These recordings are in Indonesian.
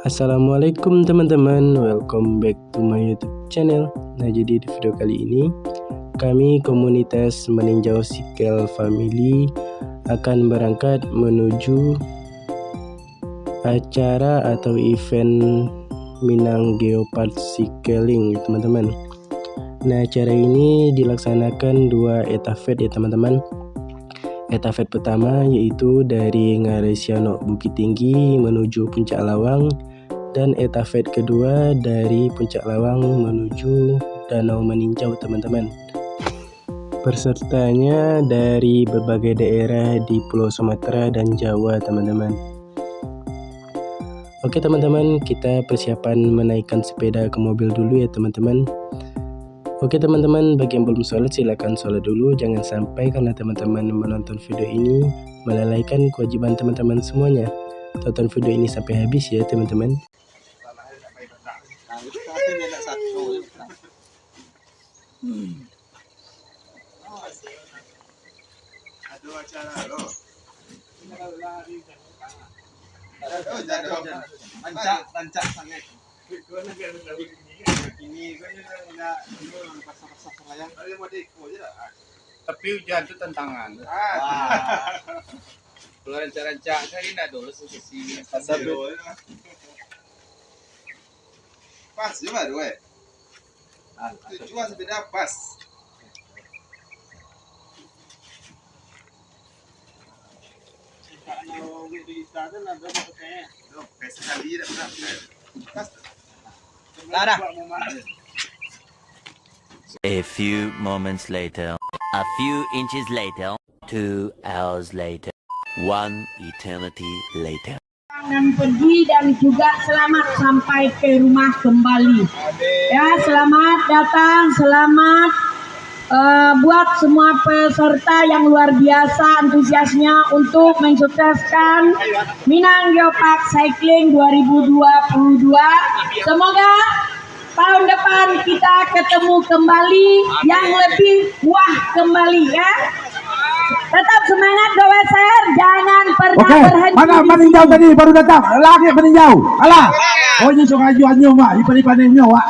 Assalamualaikum teman-teman, welcome back to my YouTube channel. Nah, jadi di video kali ini kami komunitas meninjau Sikel Family akan berangkat menuju acara atau event Minang Geopark Cycling, teman-teman. Nah, acara ini dilaksanakan 2 estafet ya teman-teman. Estafet pertama yaitu dari Ngaresiano Bukit Tinggi menuju Puncak Lawang, dan estafet kedua dari Puncak Lawang menuju Danau Meninjau, teman-teman. Pesertanya dari berbagai daerah di Pulau Sumatera dan Jawa, teman-teman. Oke teman-teman, kita persiapan menaikkan sepeda ke mobil dulu ya teman-teman. Oke teman-teman, bagi yang belum sholat silakan sholat dulu. Jangan sampai karena teman-teman menonton video ini melalaikan kewajiban teman-teman semuanya. Tonton video ini sampai habis ya teman-teman. Tancak sangat. Ini tapi hujan itu tantangan. Kalau rancak-rancak kan ini ada dulu sesi pas juga dua. Tujuan sepeda pas. Kalau di stasiun ada pakai. Sekali dah pas. A few moments later, a few inches later, 2 hours later, 1 eternity later. Jangan pergi dan juga selamat sampai ke rumah kembali. Ya, selamat datang, selamat buat semua peserta yang luar biasa antusiasnya untuk mensukseskan Minang Geopark Cycling 2022. Semoga tahun depan kita ketemu kembali yang lebih wah kembali ya. Tetap semangat Goweser, jangan pernah berhenti. Mana meninjau tadi baru datang, lagi meninjau. Alah. Oh ini sok ajuan nyo mak, ipan-ipanen nyo mak.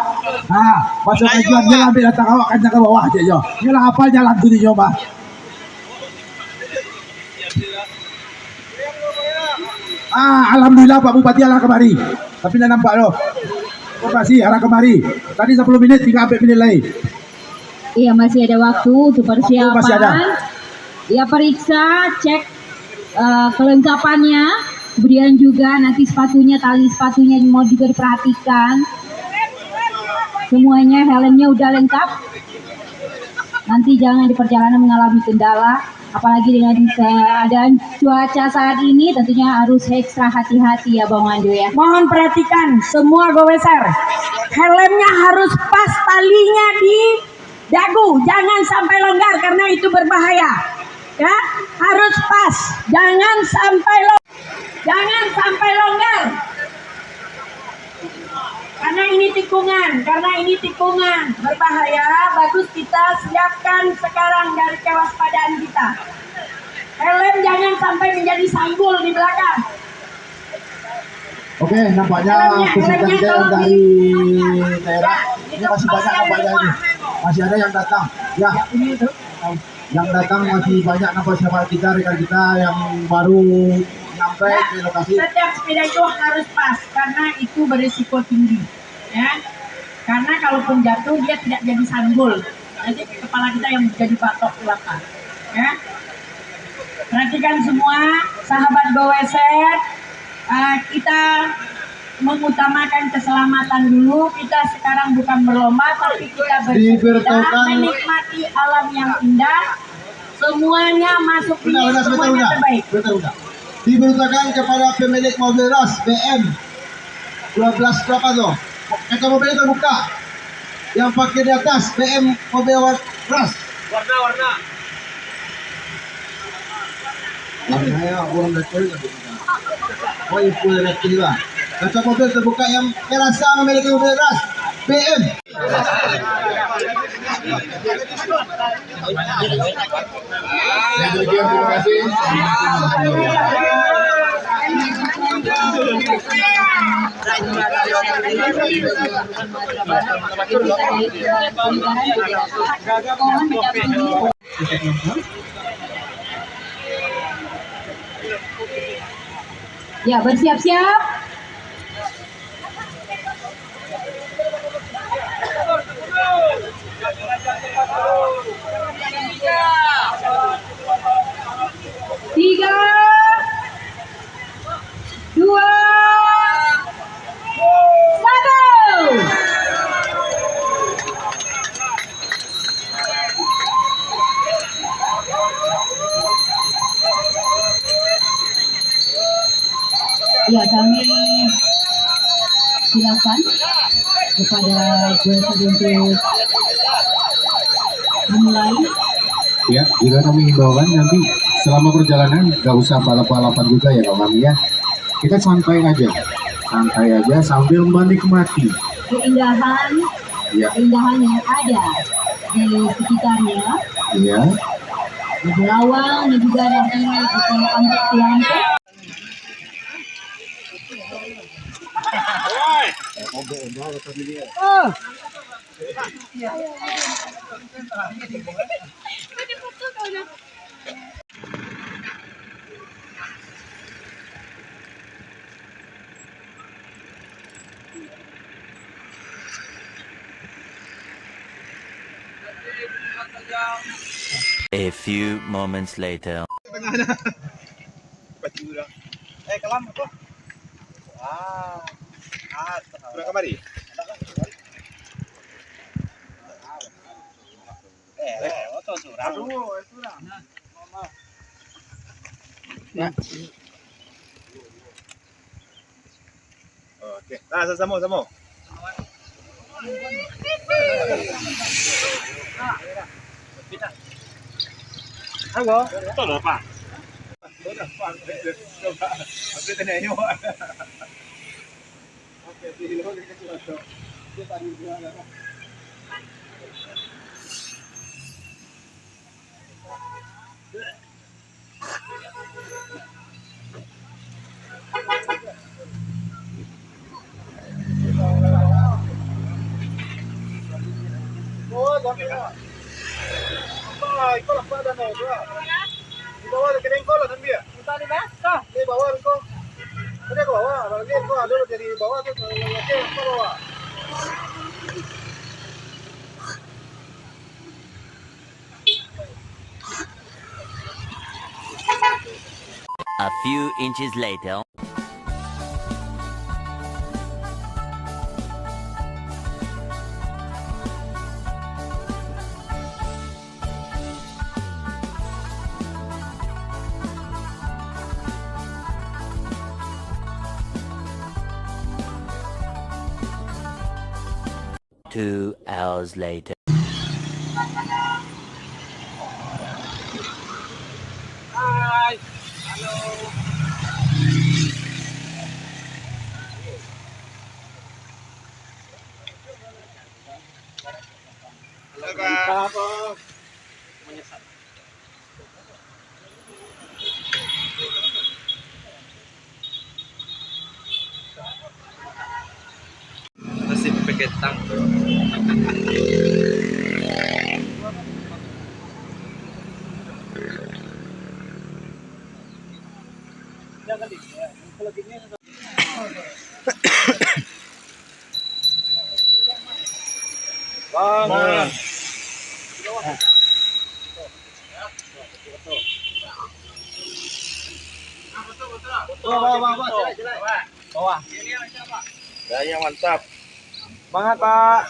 Masuk ajuan dia ambil datang awak kan ke bawah aja yo. Nyolah apa jalan tu nyo mak. Alhamdulillah Pak Bupati arah kemari. Tapi dah nampak loh. Terima kasih arah kemari. Tadi 10 menit, 3 menit lain. Iya, masih ada waktu untuk persiapan. Masih ada. Ya, periksa, cek kelengkapannya. Kemudian juga nanti sepatunya, tali sepatunya mau juga diperhatikan. Semuanya, helmnya udah lengkap. Nanti jangan di perjalanan mengalami kendala. Apalagi dengan keadaan cuaca saat ini, tentunya harus ekstra hati-hati ya Bang Wando ya. Mohon perhatikan semua Goweser. Helmnya harus pas, talinya di dagu. Jangan sampai longgar karena itu berbahaya. Ya, harus pas. Jangan sampai longgar. Karena ini tikungan berbahaya. Bagus kita siapkan sekarang dari kewaspadaan kita. Helm jangan sampai menjadi sanggul di belakang. Oke, nampaknya peserta kita yang dari daerah ini masih banyak nampaknya ini. Masih ada yang datang. Ya, yang datang masih banyak nampak sahabat kita, rekan kita yang baru sampai ke lokasi. Setiap sepeda itu harus pas karena itu berisiko tinggi. Ya, karena kalaupun jatuh dia tidak jadi sanggul, nanti kepala kita yang jadi batok belakang. Ya, perhatikan semua sahabat Goweser, kita mengutamakan keselamatan dulu. Kita sekarang bukan berlomba, tapi kita bersepeda, menikmati alam yang indah. Semuanya masuk ini, semuanya terbaik. Diberitakan kepada pemilik mobil ras BM 12 berapa tuh? Kaca mobil terbuka. Yang pakai di atas BM mobil ras. Warna. Warnanya orang dari oh ibu dari lah. Kaca mobil terbuka yang merasa memiliki mobil ras BM. Ya, demikian, terima kasih. Ya, bersiap-siap. Tiga, dua, satu. Ya, kami silakan kepada Gulset untuk memulai. Ya, juga kami himbaukan nanti selama perjalanan nggak usah balap-balapan juga ya Bang Mami ya. Kita santai aja sambil menikmati Keindahan, ya, keindahan yang ada di sekitarnya, ya. di Belawang dan juga di sini di kelompok-kelompok. A few moments later. Kelam apa? Udah kemari? Oke, nah sama. Halo, betul apa? Betul apa? Coba, aku tanya yuk. Oke, di luar kita coba. Kita tadi berada. Oh, jangan. Ikaw lang pada no, bro. Di bawah ada kering kola kan dia. Kita di bawah. Di bawah ko. Ada ke bawah, lagi ko ada jadi bawah tuh lagi ke bawah. A few inches later. Two hours later. Hai. Halo. Halo, Pak. Menyesal. Masih peketang. Bang. Bawah. Gaya mantap. Semangat, Pak.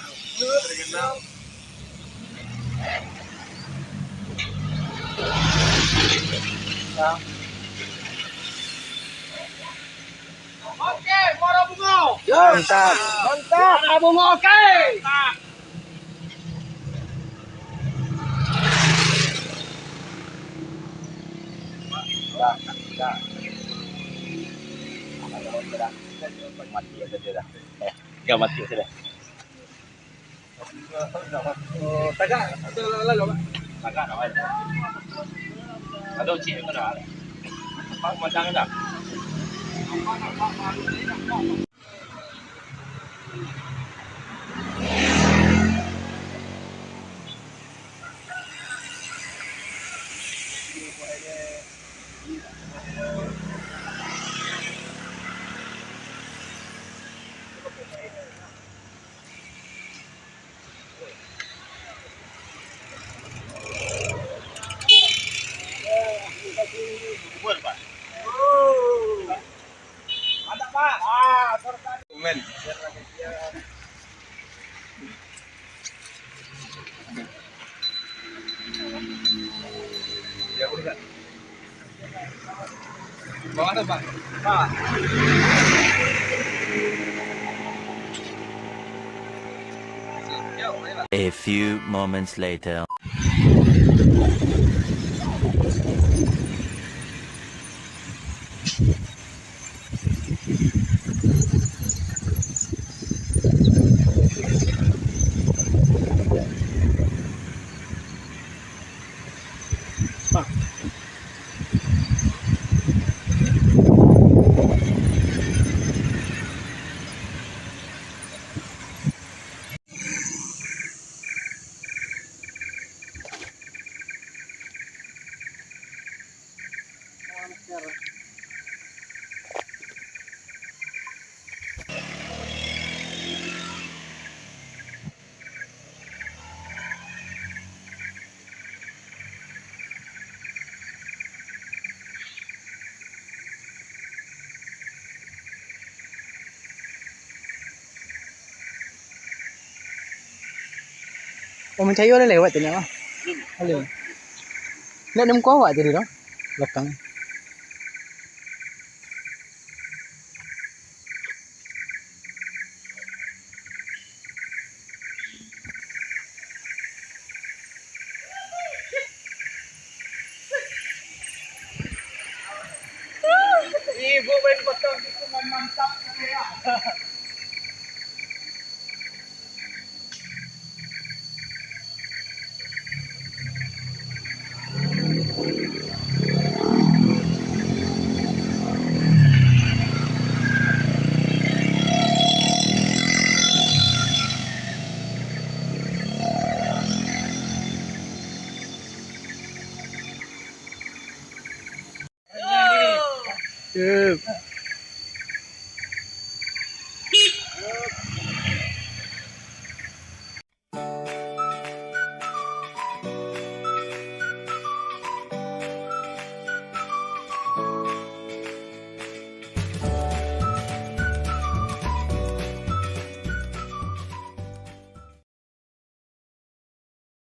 Oke, Muara Bungo. Mantap. Mantap. Muara Bungo, oke. Gak mati sudah. Tagak, itu lalu Pak. Tagak namanya. Kalau cik itu dah. Pak macam dah. Mantap Pak. Men. Ya udah. Bawa tuh Pak. Pak. A few moments later. Oh, mencayu ada lewat tadi mah. Halo. Nak nemu kau awak tadi dong. Belakang. Ibu main potong itu mantap ya. Cep.